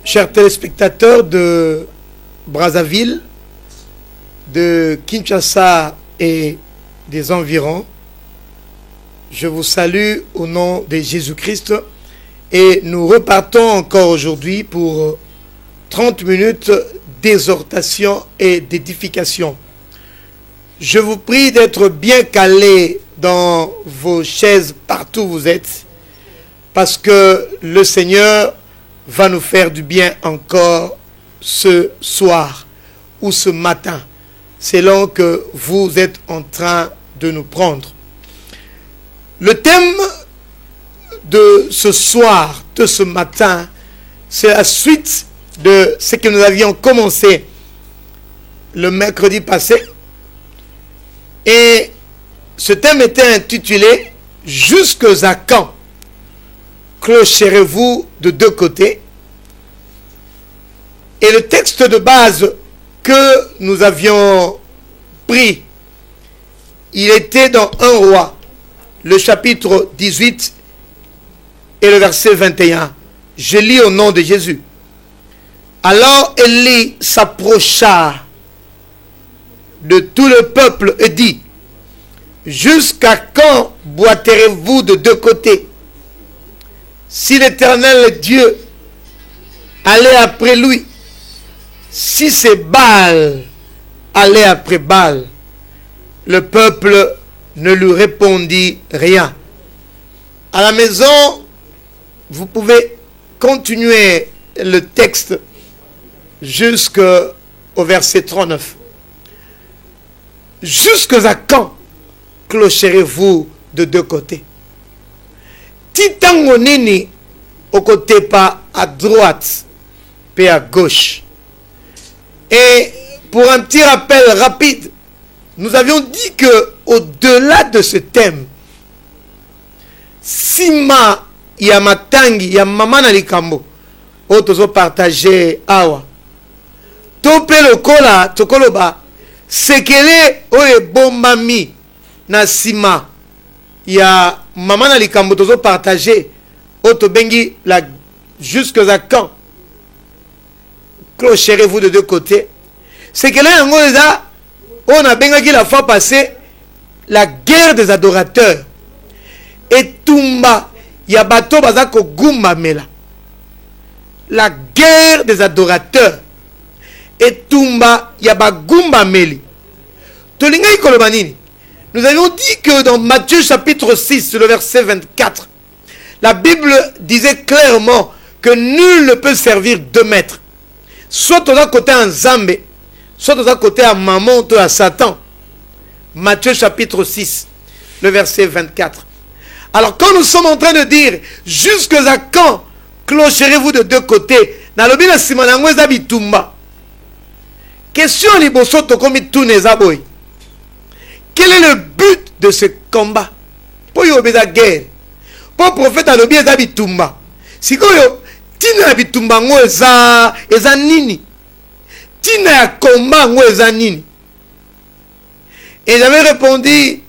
Chers téléspectateurs de Brazzaville, de Kinshasa et des environs, je vous salue au nom de Jésus-Christ et nous repartons encore aujourd'hui pour 30 minutes d'exhortation et d'édification. Je vous prie d'être bien calés dans vos chaises partout où vous êtes, parce que le Seigneur va nous faire du bien encore ce soir ou ce matin, selon que vous êtes en train de nous prendre. Le thème de ce soir, de ce matin, c'est la suite de ce que nous avions commencé le mercredi passé. Et ce thème était intitulé « Jusque à quand clocherez-vous de deux côtés ?» Et le texte de base que nous avions pris, il était dans 1 Roi, le chapitre 18 et le verset 21. Je lis au nom de Jésus. Alors Élie s'approcha de tout le peuple et dit: jusqu'à quand boiterez-vous de deux côtés? Si l'Éternel Dieu allait après lui, si c'est Baal allait après Baal. Le peuple ne lui répondit rien. À la maison, vous pouvez continuer le texte jusqu'au verset 39. Jusque à quand clocherez-vous de deux côtés? Titango nini au côté pas à droite puis à gauche. Et pour un petit rappel rapide, nous avions dit que au-delà de ce thème, sima ya matangi ya mama na likambo o tozo partager awa tope lokola tokoloba sekele oye bombami na sima ya mama na likambo tozo partager o to bengi la jusque à quand clocherez-vous de deux côtés. Sekele yango eza on a bengaki la fois passée la guerre des adorateurs. Et tumba ya bato bazako gumba mela. La guerre des adorateurs. Et tumba ya bagumba meli. Tolingai kolobanini. Nous avions dit que dans Matthieu chapitre 6, le verset 24, la Bible disait clairement que nul ne peut servir deux maîtres. Soit au côté en Zambé, soit au côté à maman ou à Satan. Matthieu chapitre 6, le verset 24. Alors quand nous sommes en train de dire jusqu'à quand clocherez-vous de deux côtés, question liboso tokomi tunezaboy. Quel est le but de ce combat? Pour yobeza guerre. Pour prophète alobi eza bitumba. Sikoyo tina bitumba ngo eza nini? Tina ya combat ngo eza nini? Et j'avais répondu,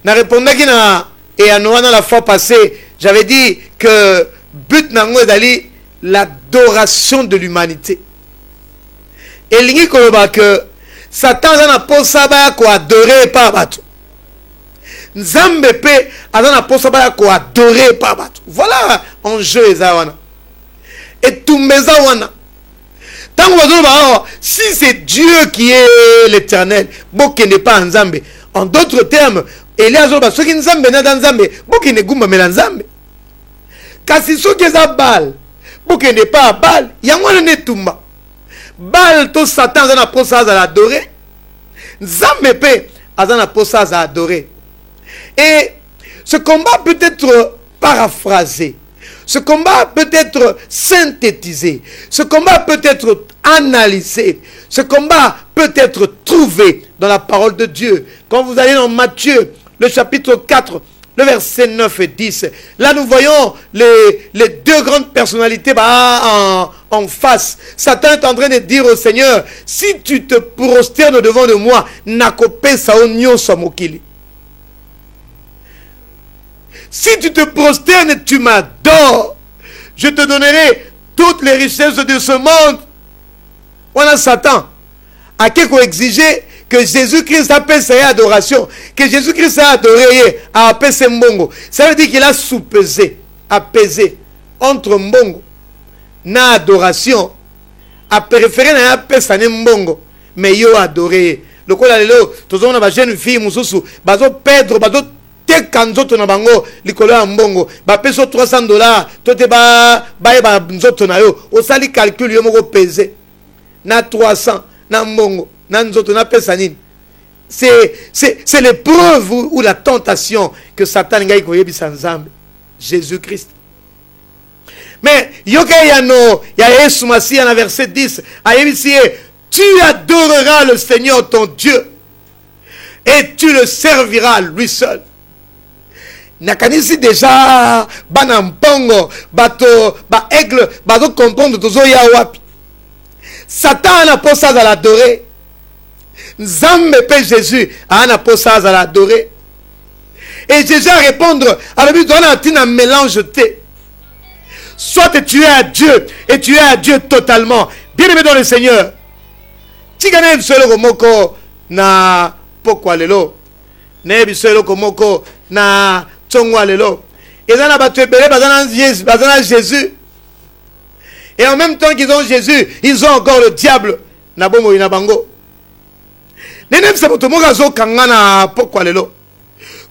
na répondaki na et à Noana la fois passée, j'avais dit que but nango ezali l'adoration de l'humanité. Et lingi koloba que Satan a na posa ba ko adorer par bato. Nzambe pe a na posa ba ko adorer par bato. Voilà enjeu ezawana. Et tumbeza wana. Si c'est Dieu qui est l'Éternel, Boke n'est pas Nzambe. En d'autres termes, Eliazoba, ceux qui Nzambe n'est pas Nzambe, Boke n'est Goumba mais Nzambe. Car si ceux qui sont Baal, Boke n'est pas Baal, Yangwana n'est Tumba. Baal, tout Satan, a pour ça à l'adorer. Nzambe pe, a pour ça à adorer. Et ce combat peut être paraphrasé. Ce combat peut être synthétisé. Ce combat peut être analysé. Ce combat peut être trouvé dans la parole de Dieu. Quand vous allez dans Matthieu, le chapitre 4, le verset 9 et 10, là nous voyons les deux grandes personnalités en face. Satan est en train de dire au Seigneur, si tu te prosternes devant de moi, nakope saonyo samokili. Si tu te prosternes, tu m'adores, je te donnerai toutes les richesses de ce monde. On a Satan. À qui qu'on exigeait que Jésus-Christ appelle sa adoration, que Jésus-Christ a adoré, a appelé ses mbongo. Ça veut dire qu'il a soupesé, apaisé entre mbongo na adoration, a préféré na appelé sa mbongo, mais yo adoré. Le quoi là, tous on a une jeune fille, mususu, bazo Pedro, bazo te kanzoto na bango, likolo ya mbongo, ba peso $300, tote ba nzoto na yo, o sali calcul yo moko pesé, na 300, na mbongo. C'est l'épreuve ou la tentation que Satan a eu ensemble. Jésus-Christ. Mais il y a Yesu Masih dans verset 10. Tu adoreras le Seigneur ton Dieu et tu le serviras lui seul. Nakanisi déjà banampongo bato ba aigle bato comprendre tozo ya wapi. Satan n'a pas ça à l'adorer. Nzambe pe Jésus a pas ça à l'adorer. Et Jésus a répondre à la but on a un mélange té. Soit tu es à Dieu et tu es à Dieu totalement. Bien aimé dans le Seigneur. Tigane bisolo komoko na pokwa lelo. Ne bisolo komoko na tsongwa lelo. Et dans la bateau belé bazana Jésus. Et en même temps qu'ils ont Jésus, ils ont encore le diable. Nabomo inabango.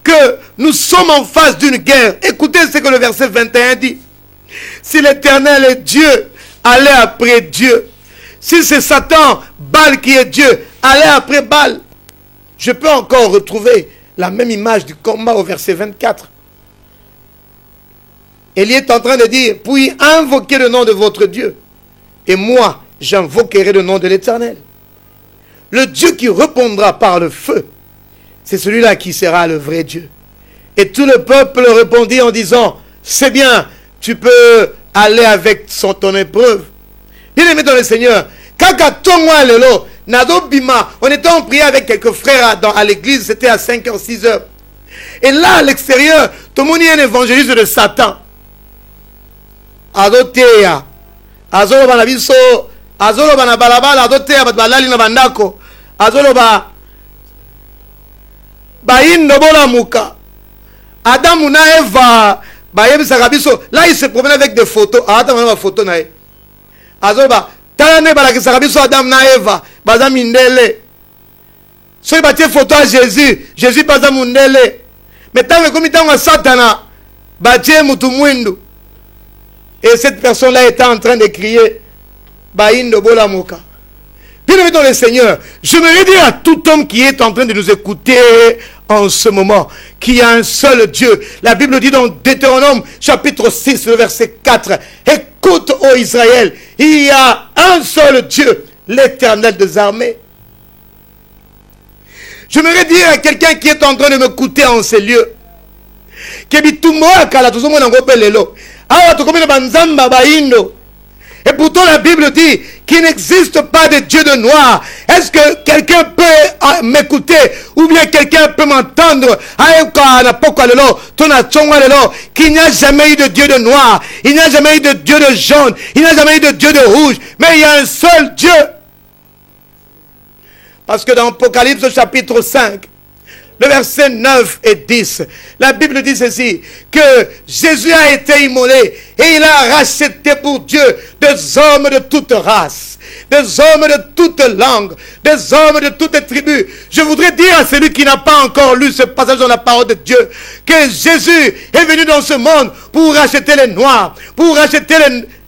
Que nous sommes en face d'une guerre. Écoutez ce que le verset 21 dit. Si l'Éternel est Dieu, allez après Dieu. Si c'est Satan, Baal qui est Dieu, allez après Baal. Je peux encore retrouver la même image du combat au verset 24. Élie est en train de dire, puis invoquez le nom de votre Dieu. Et moi, j'invoquerai le nom de l'Éternel. Le Dieu qui répondra par le feu, c'est celui-là qui sera le vrai Dieu. Et tout le peuple répondit en disant, c'est bien, tu peux aller avec ton épreuve. Bien aimé dans le Seigneur, on était en prière avec quelques frères à l'église, c'était à 5h, 6h. Et là, à l'extérieur, tout le monde est un évangéliste de Satan. Adotea azolo bana biso azolo bana balabala adotea balali na bandako azolo ba indo bola muka Adam na Eva ba yebisa biso. Là il se promène avec des photos. Adam na photo na azolo ba tane bala kisa biso Adam na Eva baza mindele so ba tie photo à Jésus baza mundele mais tant que comme tant Satana ba tie mutu mwindu. Et cette personne-là était en train de crier Baïndo Bolamoka. Bien-aimé dans le Seigneur, j'aimerais dire à tout homme qui est en train de nous écouter en ce moment qu'il y a un seul Dieu. La Bible dit dans Deutéronome chapitre 6, le verset 4. Écoute, ô Israël, il y a un seul Dieu, l'Éternel des armées. J'aimerais dire à quelqu'un qui est en train de m'écouter en ces lieux et pourtant la Bible dit qu'il n'existe pas de Dieu de noir. Est-ce que quelqu'un peut m'écouter ou bien quelqu'un peut m'entendre qu'il n'y a jamais eu de Dieu de noir, il n'y a jamais eu de Dieu de jaune, il n'y a jamais eu de Dieu de rouge, mais il y a un seul Dieu. Parce que dans Apocalypse chapitre 5, le verset 9 et 10, la Bible dit ceci, que Jésus a été immolé et il a racheté pour Dieu des hommes de toute race, des hommes de toute langue, des hommes de toutes tribus. Je voudrais dire à celui qui n'a pas encore lu ce passage dans la parole de Dieu, que Jésus est venu dans ce monde pour racheter les noirs, pour racheter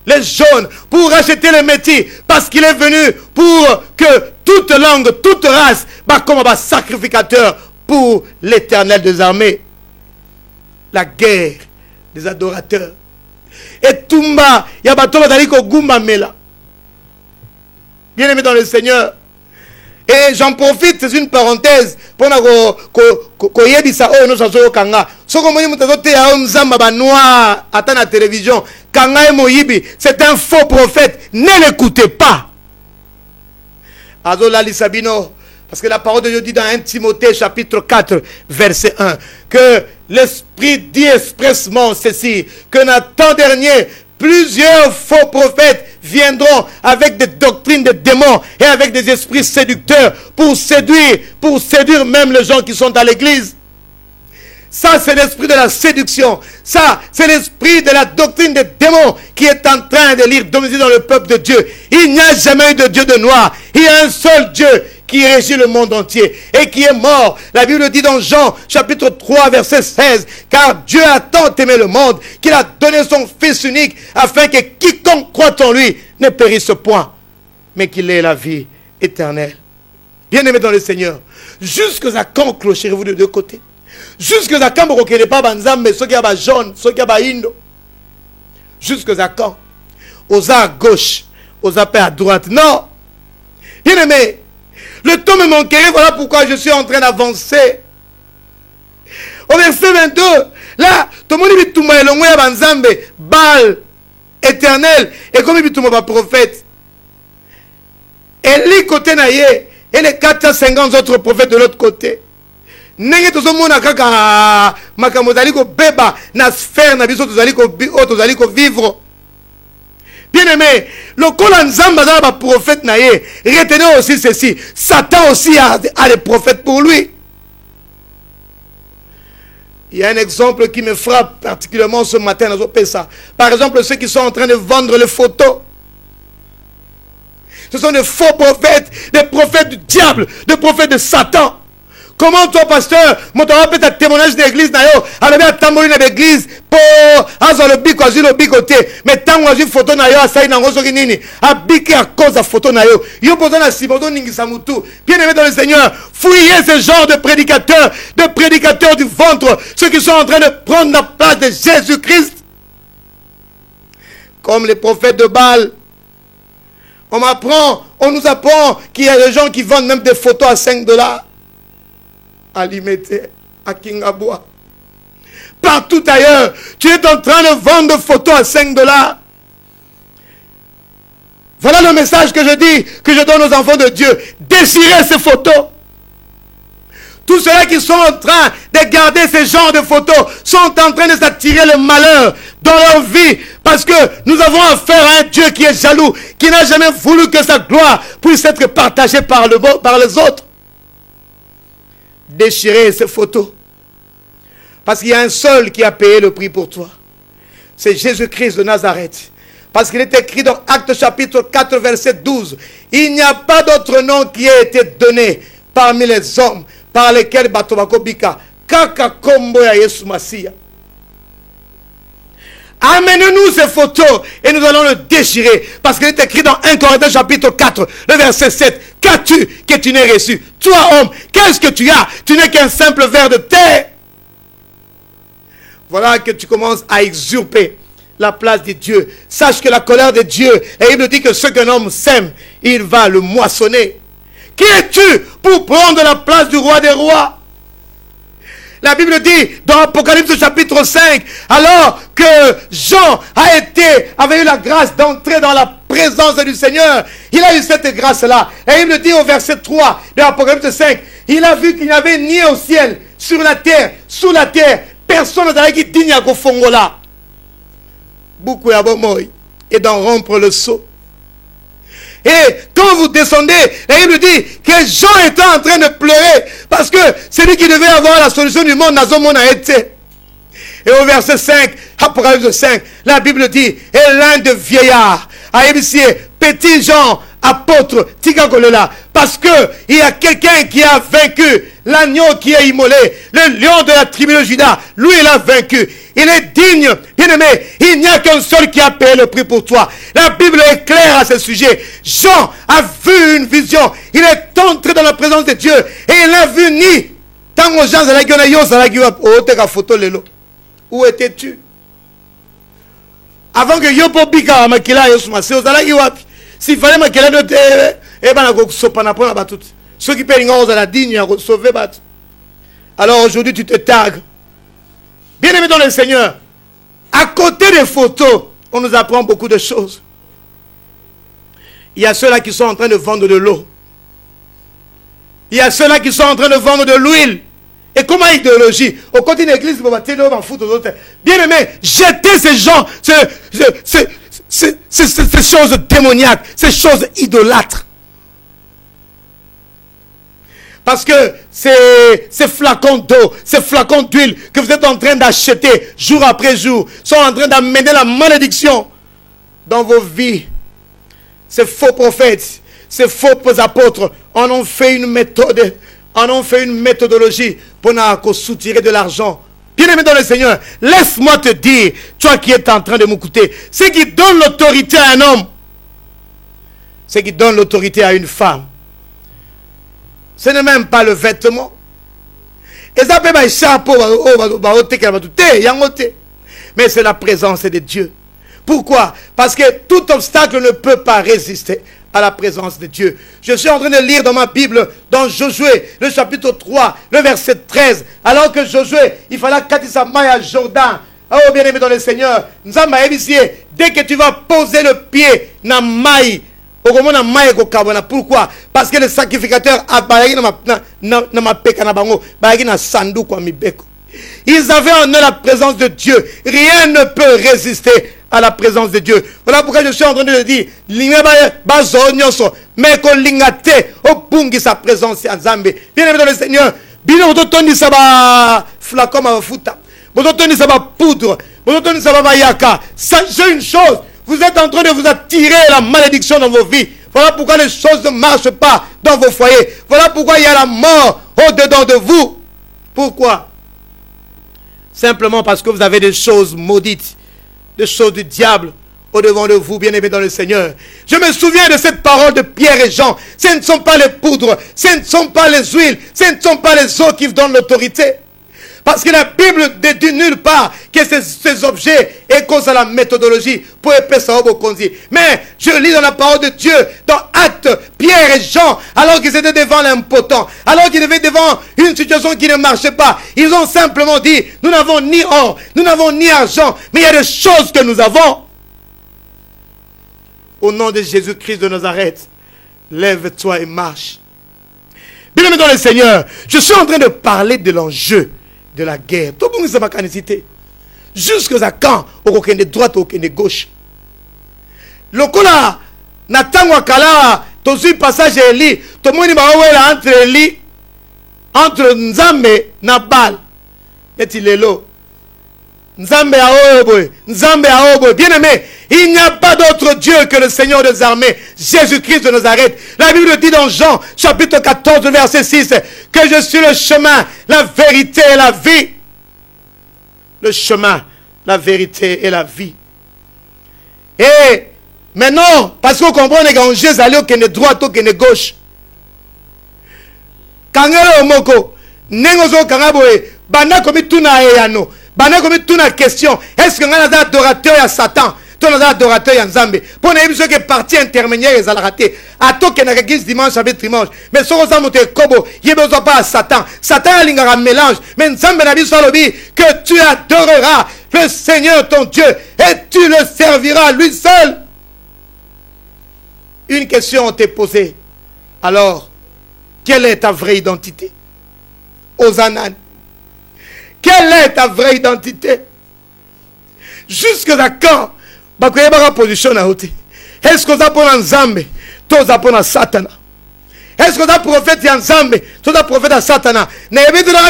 les jaunes, pour racheter les métis, parce qu'il est venu pour que toute langue, toute race, comme un sacrificateur pour l'Éternel des armées. La guerre des adorateurs. Et Tumba, Yabatoma Daliko Gumba Mela. Bien aimé dans le Seigneur. Et j'en profite, c'est une parenthèse, pour que yebisa oh no sazo kanga. Soko moni mutazote ya nzamba ba noir ata na télévision. Kanga e moyibi, c'est un faux prophète. Ne l'écoutez pas. Azola Lisabino. Parce que la parole de Dieu dit dans 1 Timothée chapitre 4 verset 1 que l'Esprit dit expressement ceci, que dans le temps dernier plusieurs faux prophètes viendront avec des doctrines de démons et avec des esprits séducteurs pour séduire même les gens qui sont à l'église. Ça, c'est l'esprit de la séduction. Ça, c'est l'esprit de la doctrine des démons qui est en train de lire domicile dans le peuple de Dieu. Il n'y a jamais eu de Dieu de noir. Il y a un seul Dieu qui régit le monde entier et qui est mort. La Bible dit dans Jean chapitre 3 verset 16, car Dieu a tant aimé le monde qu'il a donné son Fils unique afin que quiconque croit en lui ne périsse point, mais qu'il ait la vie éternelle. Bien-aimés dans le Seigneur, jusqu'à quand clocherez-vous de deux côtés? Jusqu'à quand vous ne reconnaissez pas Banzambe, ceux qui ont jaune, ceux qui ont indo? Jusqu'à quand? Aux à gauche, aux à droite. Non. Bien-aimés, le temps me manquerait, voilà pourquoi je suis en train d'avancer. Au verset 22, là, tout le monde dit tout le monde Banzambe, Baal, éternel, et comme il dit tout le monde prophète. Et les côtés naïe, et les 450 autres prophètes de l'autre côté. Nenge tozomona kaka makambo tozali ko beba na sphère na biso tozali ko vivre. Bien-aimé, le kola nzamba za ba prophète na ye, retenez aussi ceci, Satan aussi a des prophètes pour lui. Il y a un exemple qui me frappe particulièrement ce matin dans Opesa. Par exemple, ceux qui sont en train de vendre les photos. Ce sont des faux prophètes, des prophètes du diable, des prophètes de Satan. Comment toi, pasteur, mon peut ta témoignage d'église, nayo, alors bien tambourine d'église, pour avoir le bico, le bicoté, mais tant que j'ai photo nayo, ça y est, n'en nini, à biquer à cause de la photo nayo, yo besoin de Simodo Ningisamutu, bien aimé dans le Seigneur, fouillez ce genre de prédicateurs du ventre, ceux qui sont en train de prendre la place de Jésus-Christ, comme les prophètes de Baal. On nous apprend qu'il y a des gens qui vendent même des photos à $5. À Limete, à Kingaboua. Partout ailleurs, tu es en train de vendre des photos à $5. Voilà le message que je dis, que je donne aux enfants de Dieu. Désirez ces photos. Tous ceux-là qui sont en train de garder ce genre de photos sont en train de s'attirer le malheur dans leur vie. Parce que nous avons affaire à un Dieu qui est jaloux, qui n'a jamais voulu que sa gloire puisse être partagée par les autres. Déchirer ces photos. Parce qu'il y a un seul qui a payé le prix pour toi. C'est Jésus-Christ de Nazareth. Parce qu'il est écrit dans Actes chapitre 4 verset 12. Il n'y a pas d'autre nom qui ait été donné parmi les hommes par lesquels Batobako Bika Kaka Kombo ya Yesu Masia. Amenez-nous ces photos et nous allons le déchirer. Parce qu'il est écrit dans 1 Corinthiens chapitre 4, le verset 7. Qu'as-tu que tu n'aies reçu? Toi, homme, qu'est-ce que tu as? Tu n'es qu'un simple ver de terre. Voilà que tu commences à usurper la place de Dieu. Sache que la colère de Dieu, et il nous dit que ce qu'un homme sème, il va le moissonner. Qui es-tu pour prendre la place du roi des rois? La Bible dit dans Apocalypse chapitre 5, alors que Jean avait eu la grâce d'entrer dans la présence du Seigneur, il a eu cette grâce-là. Et il me dit au verset 3 de Apocalypse 5, il a vu qu'il n'y avait ni au ciel, sur la terre, sous la terre, personne n'a qui digne à Gofongola. Beaucoup à Bomoy, et d'en rompre le sceau. Et quand vous descendez, et il nous dit que Jean était en train de pleurer parce que c'est lui qui devait avoir la solution du monde, Nazomon a été. Et au verset 5, Apocalypse 5, la Bible dit, et l'un de vieillards a émissié petit Jean, apôtre, Tigagolela, parce que il y a quelqu'un qui a vaincu l'agneau qui est immolé, le lion de la tribu de Juda, lui il a vaincu. Il est digne, bien-aimé, il n'y a qu'un seul qui a payé le prix pour toi. La Bible est claire à ce sujet. Jean a vu une vision. Il est entré dans la présence de Dieu et il n'a vu ni tant aux gens photo lelo. Où étais-tu? Avant que Yopo Bika Makila Yosumase, s'il fallait Makila note, eh ben la sopana pour la batute. Ceux qui payent aux la digne à sauver bat. Alors aujourd'hui tu te tagues. Bien-aimé dans le Seigneur, à côté des photos, on nous apprend beaucoup de choses. Il y a ceux-là qui sont en train de vendre de l'eau. Il y a ceux-là qui sont en train de vendre de l'huile. Et comment idéologie? Au côté de l'église, bien aimé, jetez ces gens, ces choses démoniaques, ces choses idolâtres. Parce que ces flacons d'eau, ces flacons d'huile que vous êtes en train d'acheter jour après jour, sont en train d'amener la malédiction dans vos vies. Ces faux prophètes, ces faux apôtres en ont fait une méthode, en ont fait une méthodologie pour nous soutirer de l'argent. Bien-aimé dans le Seigneur, laisse-moi te dire, toi qui es en train de m'écouter, ce qui donne l'autorité à un homme, ce qui donne l'autorité à une femme, ce n'est même pas le vêtement. Et ça peut être un chapeau, mais c'est la présence de Dieu. Pourquoi? Parce que tout obstacle ne peut pas résister à la présence de Dieu. Je suis en train de lire dans ma Bible, dans Josué, le chapitre 3, le verset 13. Alors que Josué, il fallait qu'il sa maille à Jourdain. Oh, bien-aimé dans le Seigneur, dès que tu vas poser le pied dans la maille, pourquoi? Parce que le sacrificateur a ils avaient en eux la présence de Dieu. Rien ne peut résister à la présence de Dieu. Voilà pourquoi je suis en train de dire, mais qu'on lingate au bungi sa présence en Zambé. Bien aimé dans le Seigneur, bien autotoni saba flacon à futa, autotoni saba poudre, autotoni saba yaka. Sachez une chose, vous êtes en train de vous attirer la malédiction dans vos vies. Voilà pourquoi les choses ne marchent pas dans vos foyers. Voilà pourquoi il y a la mort au-dedans de vous. Pourquoi? Simplement parce que vous avez des choses maudites, des choses du diable au-devant de vous, bien-aimés dans le Seigneur. Je me souviens de cette parole de Pierre et Jean. Ce ne sont pas les poudres, ce ne sont pas les huiles, ce ne sont pas les eaux qui vous donnent l'autorité. Parce que la Bible ne dit nulle part que ces objets est cause à la méthodologie pour épaisser ça au conduit. Mais je lis dans la parole de Dieu, dans Actes, Pierre et Jean, alors qu'ils étaient devant l'impotent, alors qu'ils étaient devant une situation qui ne marchait pas, ils ont simplement dit, nous n'avons ni or, nous n'avons ni argent, mais il y a des choses que nous avons. Au nom de Jésus-Christ de Nazareth, lève-toi et marche. Bien-aimé dans le Seigneur, je suis en train de parler de l'enjeu de la guerre. Tout le monde sait ma canicité. Jusqu'à quand au aucun de droite, aucun de gauche. Le cola, Nathan Wakala, tous les passages Eli, tout le monde est entre Eli, entre Nzambe et Nabal. Et il est là. Nzambe a oboy, Nzambe a oboy. Bien aimé, il n'y a pas d'autre Dieu que le Seigneur des armées, Jésus-Christ de Nazareth. La Bible dit dans Jean, chapitre 14, verset 6, que je suis le chemin, la vérité et la vie. Le chemin, la vérité et la vie. Et maintenant, parce qu'on comprend les grands Jésus allés au Kenya droite, au Kenya gauche. Kangere omoko, nengozo kangaboe, bana komi tuna eyano. Bana comme toute la question, est-ce que nous avons un adorateur à Satan? Nous avons un adorateur à Nzambe. Pour nous, il y a partie intermédiaire, ils ont raté. À toi qui est l'église dimanche, avec dimanche. Mais si vous avez Kobo, il n'y a besoin pas à Satan. Satan a un mélange. Mais Nzambe n'a dit que tu adoreras le Seigneur ton Dieu et tu le serviras lui seul. Une question t'est posée. Alors, quelle est ta vraie identité? Osanan. Quelle est ta vraie identité? Jusqu'à quand? Est-ce que tu as pour Nzambe? Tu as pour Satan? Est-ce que tu as prophète Nzambe? Tu as prophète Satan? N'est-ce pas que tu as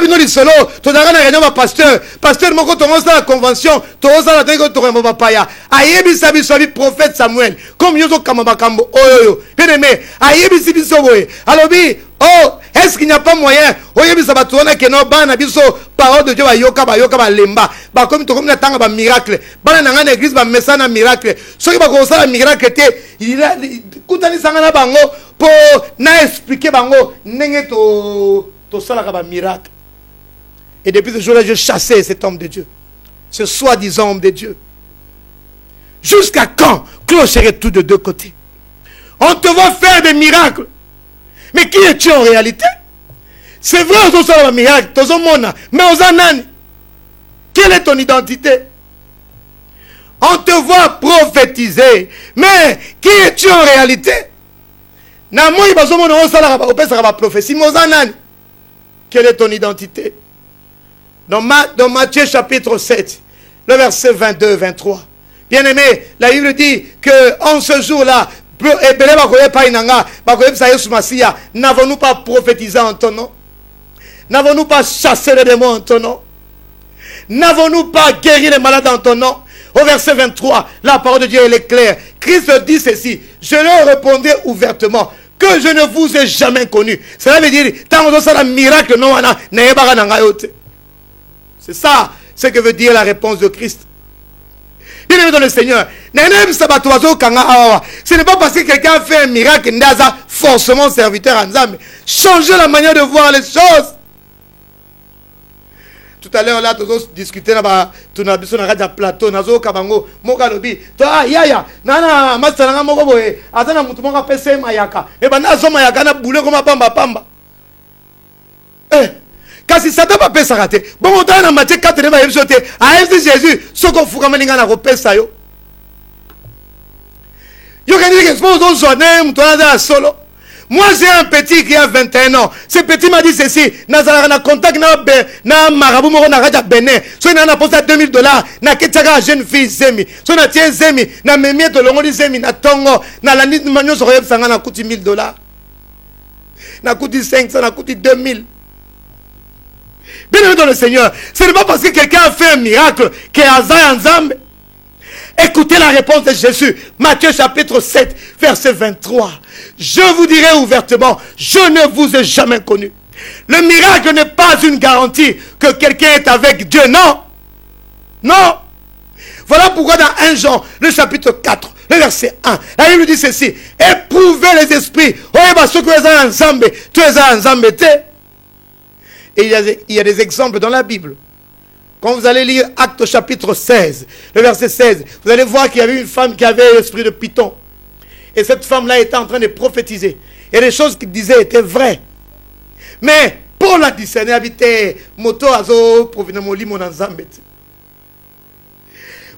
tu as un pasteur? Pasteur, tu as la convention. Tu as la paya. Ayebi sabi sabi prophète Samuel. Comme Yozo Kamabakambo. Oh, bien aimé. Ayebi sabi sabi. Alors, oh, est-ce qu'il n'y a pas moyen? Oyebi sabatouana que non ban abiso parole de Dieu ba yoka ba lemba. Ba comme tu comme na tanga ba miracle. Ba na ngana église ba messana miracle. Soki ba ko sala miracle te, il a kutani sangana bango pour na expliquer bango ndenge to sala ba miracle. Et depuis ce jour-là, je chassais cet homme de Dieu. Ce soi-disant homme de Dieu. Jusqu'à quand clocherait tout de deux côtés? On te voit faire des miracles. Mais qui es-tu en réalité? C'est vrai, on a un miracle, mais on a un. Quelle est ton identité? On te voit prophétiser, mais qui es-tu en réalité? Quelle est ton identité? Dans Matthieu chapitre 7, le verset 22-23. Bien-aimé, la Bible dit qu'en ce jour-là, n'avons-nous pas prophétisé en ton nom? N'avons-nous pas chassé les démons en ton nom? N'avons-nous pas guéri les malades en ton nom? Au verset 23, la parole de Dieu elle est claire. Christ dit ceci: je leur répondrai ouvertement que je ne vous ai jamais connu. Cela veut dire, miracle, c'est ça ce que veut dire la réponse de Christ. Bien-aimé dans le Seigneur, ce n'est pas parce que quelqu'un a fait un miracle qu'il est forcément serviteur en Nzambe. Changez la manière de voir les choses. Tout à l'heure, là, nous discuté là-bas, tu n'as besoin de plateau, nazo kabango, moka lobi, toi, yaya, nana, masalanga moko boye, azana mutu moka pese mayaka, et ben nazo mayaka na boule comme pamba pamba. Kasi Satan pas pesa raté. Bon, on a Matthieu 4 de ma épisode, à Jésus, ce qu'on fout comme un repesa yo. Yo kan dire que c'est pas zoné, mutu na solo. Moi, j'ai un petit qui a 21 ans. Ce petit m'a dit ceci. Nazara na contact na marabout moro na raja Benin. So na posé $2000. Na ketaka jeune fille zemi. So na tie zemi. Na memie to longo di zemi na tongo. Na la nit manyo so yeb sanga na kuti $1000. Na kuti 500, na kuti 2000. Bien-aimé dans le Seigneur, ce n'est pas parce que quelqu'un a fait un miracle qu'il a un Nzambe. Écoutez la réponse de Jésus. Matthieu chapitre 7, verset 23. Je vous dirai ouvertement, je ne vous ai jamais connu. Le miracle n'est pas une garantie que quelqu'un est avec Dieu. Non. Non. Voilà pourquoi dans 1 Jean, le chapitre 4, le verset 1, la Bible dit ceci: éprouvez les esprits. Et il y a des exemples dans la Bible. Quand vous allez lire Actes chapitre 16, le verset 16, vous allez voir qu'il y avait une femme qui avait l'esprit de Python. Et cette femme-là était en train de prophétiser. Et les choses qu'il disait étaient vraies. Mais pour la discerner,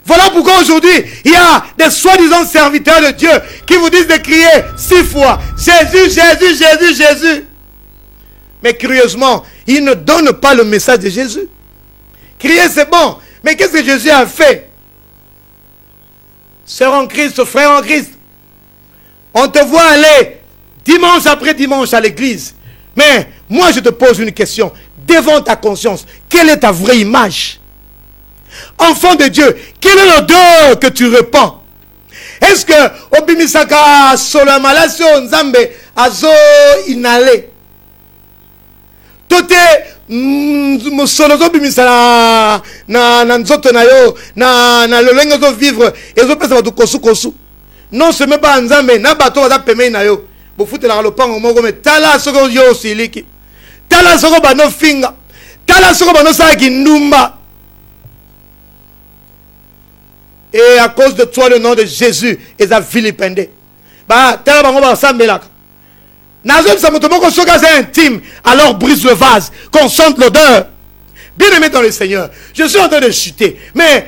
voilà pourquoi aujourd'hui, il y a des soi-disant serviteurs de Dieu qui vous disent de crier 6 fois Jésus, Jésus, Jésus, Jésus. Mais curieusement, ils ne donnent pas le message de Jésus. Crier c'est bon, mais qu'est-ce que Jésus a fait? Sœur en Christ, frère en Christ, on te voit aller dimanche après dimanche à l'église. Mais moi je te pose une question. Devant ta conscience, quelle est ta vraie image? Enfant de Dieu, quelle est l'odeur que tu répands? Est-ce que Obimisaka Solamalasio Nzambe Azo Inale Tote Mosolozo Bimisala na nzoto na yo na lolenge zo vivre ezo pesa batu kosu kosu. Non c'est même pas Nzambe na bato baza pemei na yo. Bo futela lopango moko me tala soko yo siliki. Tala soko bano finga. Tala soko bano sa kindumba. Et à cause de toi le nom de Jésus est à vilipender. Bah tala bango ba sambelaka. Intime, alors brise le vase, qu'on sente l'odeur. Bien aimé dans le Seigneur, je suis en train de chuter, mais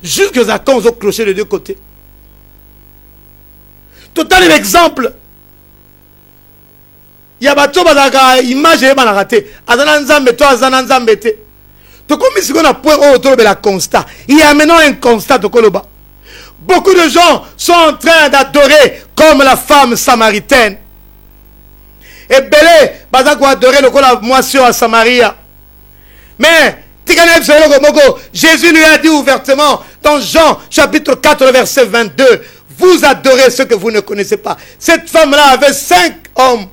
jusque à quand on clocher les deux côtés. Total exemple. Il y a une image et raté. Il y a maintenant un constat de Koloba. Beaucoup de gens sont en train d'adorer comme la femme samaritaine. Et Belé, Bazako adorer le la moisson à Samaria. Mais, Jésus lui a dit ouvertement dans Jean chapitre 4, verset 22, vous adorez ce que vous ne connaissez pas. Cette femme-là avait 5 hommes.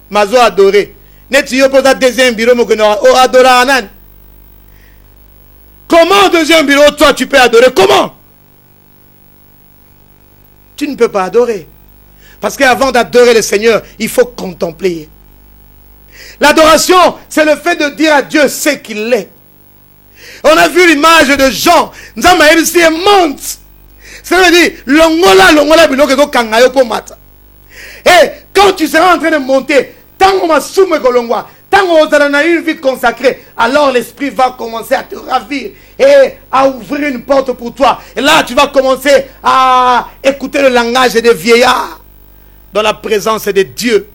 Mazo adoré. Deuxième bureau, comment deuxième bureau, toi tu peux adorer? Comment? Tu ne peux pas adorer. Parce qu'avant d'adorer le Seigneur, il faut contempler. L'adoration, c'est le fait de dire à Dieu ce qu'il est. On a vu l'image de Jean. Nzamaïbisi monte. Ça veut dire, longola, biloko kangayo po mata. Et quand tu seras en train de monter, tant qu'on m'a soumé kolongwa, tant qu'on a une vie consacrée, alors l'esprit va commencer à te ravir et à ouvrir une porte pour toi. Et là, tu vas commencer à écouter le langage des vieillards dans la présence de Dieu.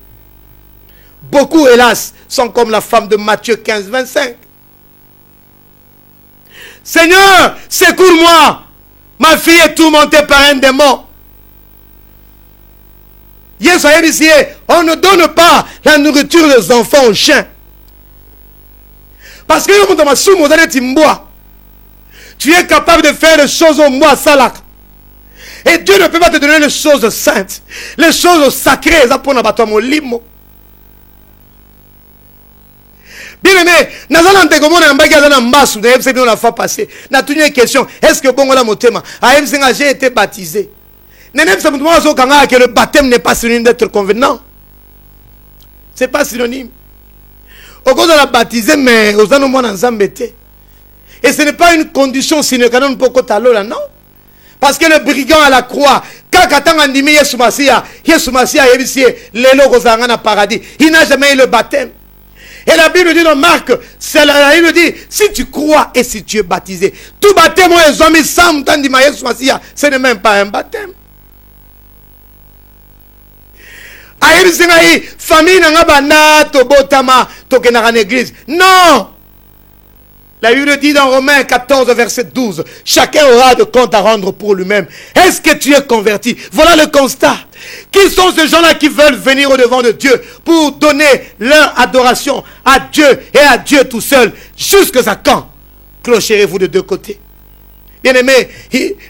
Beaucoup, hélas, sont comme la femme de Matthieu 15, 25. Seigneur, secours-moi. Ma fille est tourmentée par un démon. On ne donne pas la nourriture des enfants aux chiens. Parce que tu es capable de faire les choses au mois salak. Et Dieu ne peut pas te donner les choses saintes. Les choses sacrées. Bien aimé, nous allons te commander un bagage dans Mbassou. Nous avons la fois passée. Nous avons une question. Est-ce que bon, j'ai été baptisé? Nous avons que le baptême n'est pas synonyme d'être convenant. Ce n'est pas synonyme. Au cours de la baptisée, mais aux années où nous sommes bêtés. Et ce n'est pas une condition sine qua non pour que non. Parce que le brigand à la croix, quand il n'a jamais eu le baptême. Et la Bible dit dans Marc, la Bible dit, si tu crois et si tu es baptisé, tout baptême, ce n'est même pas un baptême. Famille non. La Bible dit dans Romains 14, verset 12, chacun aura de compte à rendre pour lui-même. Est-ce que tu es converti? Voilà le constat. Qui sont ces gens-là qui veulent venir au devant de Dieu pour donner leur adoration à Dieu et à Dieu tout seul? Jusqu'à quand clocherez-vous de deux côtés? Bien-aimé,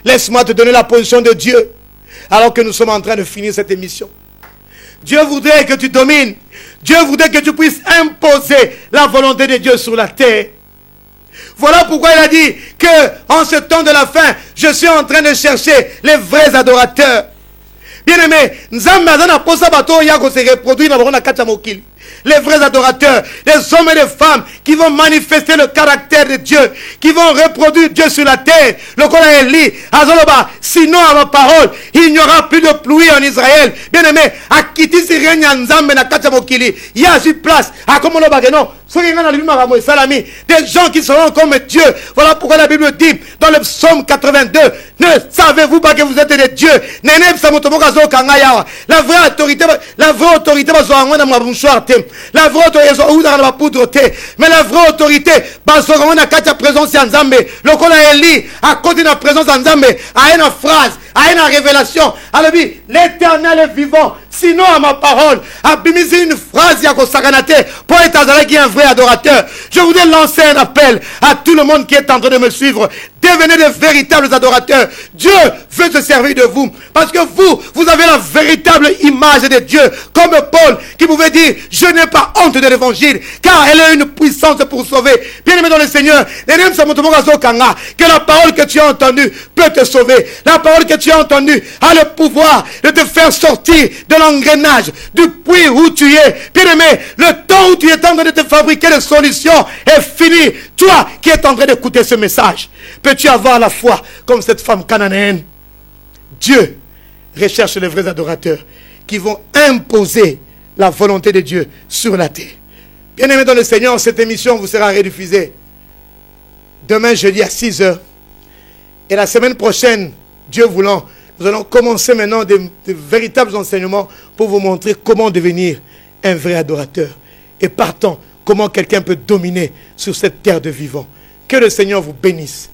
laisse-moi te donner la position de Dieu alors que nous sommes en train de finir cette émission. Dieu voudrait que tu domines. Dieu voudrait que tu puisses imposer la volonté de Dieu sur la terre. Voilà pourquoi il a dit que en ce temps de la fin, je suis en train de chercher les vrais adorateurs. Bien-aimé, les vrais adorateurs, les hommes et les femmes qui vont manifester le caractère de Dieu, qui vont reproduire Dieu sur la terre. Le Coran lit, sinon à ma parole, il n'y aura plus de pluie en Israël. Bien-aimé, à quitter si rien n'zambe na katamokili, il y a une place à comme le bagano. Des gens qui seront comme Dieu. Voilà pourquoi la Bible dit dans le psaume 82, ne savez-vous pas que vous êtes des dieux? La vraie autorité, la vraie autorité, la vraie autorité, mais la vraie autorité, présence en Zambé. Le Coran lit à côté de la présence en Zambé, à une phrase, à une révélation. Alors, l'éternel est vivant. Sinon, à ma parole, abimiser une phrase pour être un vrai adorateur. Je voudrais lancer un appel à tout le monde qui est en train de me suivre. Devenez de véritables adorateurs. Dieu veut se servir de vous. Parce que vous avez la véritable image de Dieu. Comme Paul qui pouvait dire, je n'ai pas honte de l'évangile. Car elle est une puissance pour sauver. Bien aimé dans le Seigneur, que la parole que tu as entendue peut te sauver. La parole que tu as entendue a le pouvoir de te faire sortir de l'engrenage, du puits où tu es. Bien aimé, le temps où tu es en train de te fabriquer des solutions est fini. Toi qui es en train d'écouter ce message, peux-tu avoir la foi comme cette femme cananéenne? Dieu recherche les vrais adorateurs qui vont imposer la volonté de Dieu sur la terre. Bien aimé dans le Seigneur, cette émission vous sera rediffusée demain jeudi à 6 h. Et la semaine prochaine, Dieu voulant, nous allons commencer maintenant de véritables enseignements pour vous montrer comment devenir un vrai adorateur. Et partant, comment quelqu'un peut dominer sur cette terre de vivants. Que le Seigneur vous bénisse.